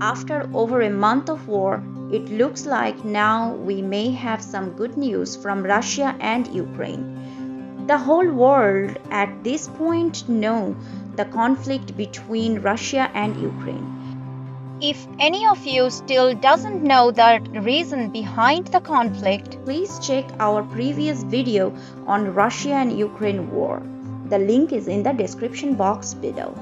After over a month of war, it looks like now we may have some good news from Russia and Ukraine. The whole world at this point knows the conflict between Russia and Ukraine. If any of you still doesn't know the reason behind the conflict, please check our previous video on Russia and Ukraine war. The link is in the description box below.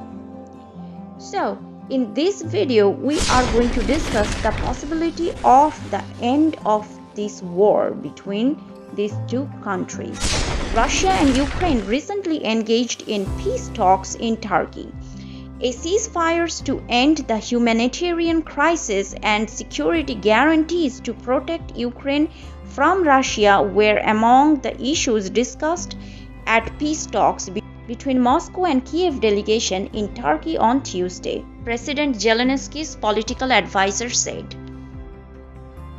So, in this video, we are going to discuss the possibility of the end of this war between these two countries. Russia and Ukraine recently engaged in peace talks in Turkey. A ceasefire to end the humanitarian crisis and security guarantees to protect Ukraine from Russia were among the issues discussed at peace talks between Moscow and Kyiv delegation in Turkey on Tuesday, President Zelensky's political advisor said.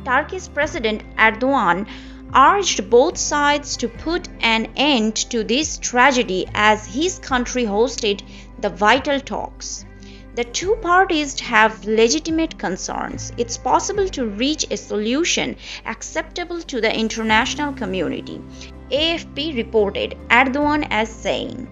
Turkey's President Erdogan urged both sides to put an end to this tragedy as his country hosted the vital talks. The two parties have legitimate concerns. It's possible to reach a solution acceptable to the international community, AFP reported Erdogan as saying.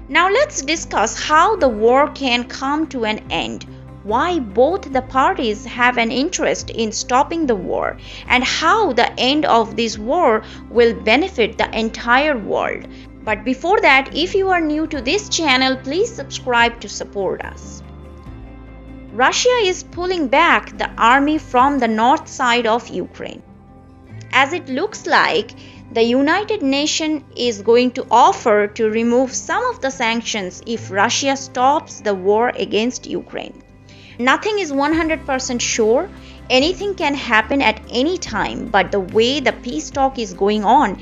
Now let's discuss how the war can come to an end, why both the parties have an interest in stopping the war, and how the end of this war will benefit the entire world. But before that, if you are new to this channel, please subscribe to support us. Russia is pulling back the army from the north side of Ukraine. As it looks like, the United Nations is going to offer to remove some of the sanctions if Russia stops the war against Ukraine. Nothing is 100% sure. Anything can happen at any time, but the way the peace talk is going on,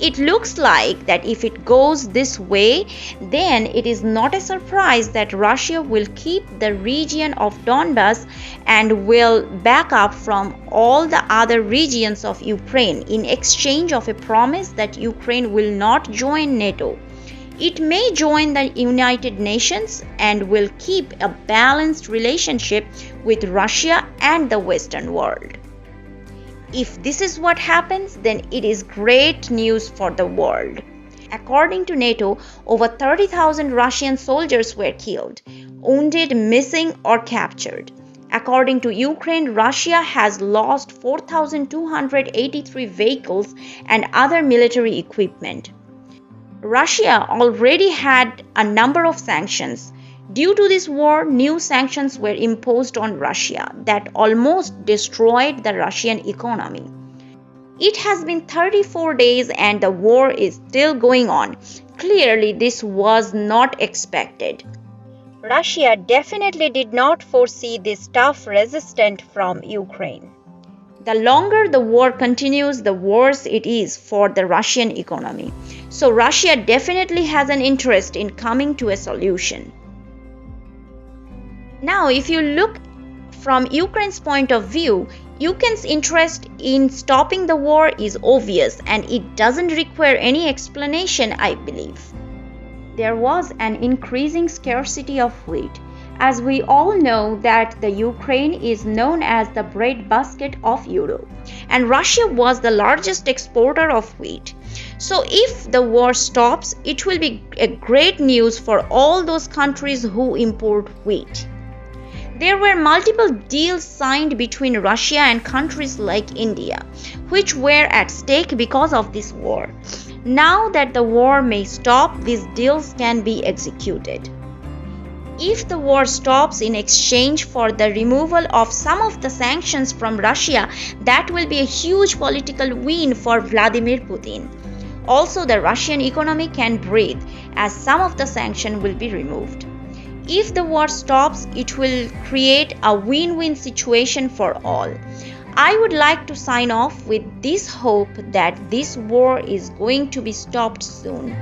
it looks like that if it goes this way, then it is not a surprise that Russia will keep the region of Donbas and will back up from all the other regions of Ukraine in exchange of a promise that Ukraine will not join NATO. It may join the United Nations and will keep a balanced relationship with Russia and the Western world. If this is what happens, then it is great news for the world. According to NATO, over 30,000 Russian soldiers were killed, wounded, missing, or captured. According to Ukraine, Russia has lost 4,283 vehicles and other military equipment. Russia already had a number of sanctions. Due to this war, new sanctions were imposed on Russia that almost destroyed the Russian economy. It has been 34 days and the war is still going on. Clearly, this was not expected. Russia definitely did not foresee this tough resistance from Ukraine. The longer the war continues, the worse it is for the Russian economy. So Russia definitely has an interest in coming to a solution. Now, if you look from Ukraine's point of view, Ukraine's interest in stopping the war is obvious and it doesn't require any explanation, I believe. There was an increasing scarcity of wheat. As we all know that the Ukraine is known as the breadbasket of Europe, and Russia was the largest exporter of wheat. So if the war stops, it will be a great news for all those countries who import wheat. There were multiple deals signed between Russia and countries like India, which were at stake because of this war. Now that the war may stop, these deals can be executed. If the war stops in exchange for the removal of some of the sanctions from Russia, that will be a huge political win for Vladimir Putin. Also, the Russian economy can breathe as some of the sanctions will be removed. If the war stops, it will create a win-win situation for all. I would like to sign off with this hope that this war is going to be stopped soon,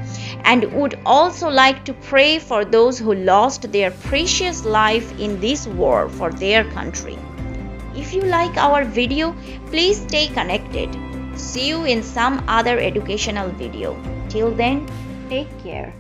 and would also like to pray for those who lost their precious life in this war for their country. If you like our video, please stay connected. See you in some other educational video. Till then, take care.